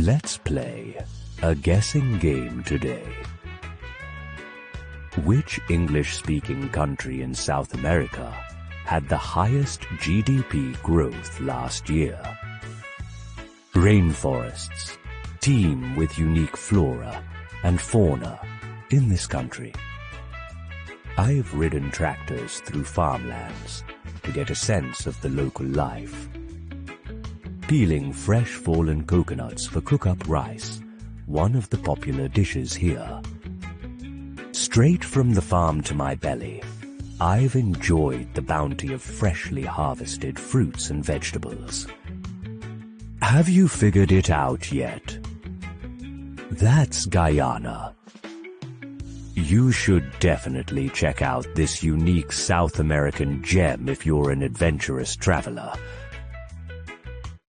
Let's play a guessing game today. Which English-speaking country in South America had the highest GDP growth last year? Rainforests teem with unique flora and fauna in this country. I've ridden tractors through farmlands to get a sense of the local life. Peeling fresh fallen coconuts for cookup rice, one of the popular dishes here. Straight from the farm to my belly, I've enjoyed the bounty of freshly harvested fruits and vegetables. Have you figured it out yet? That's Guyana. You should definitely check out this unique South American gem if you're an adventurous traveler.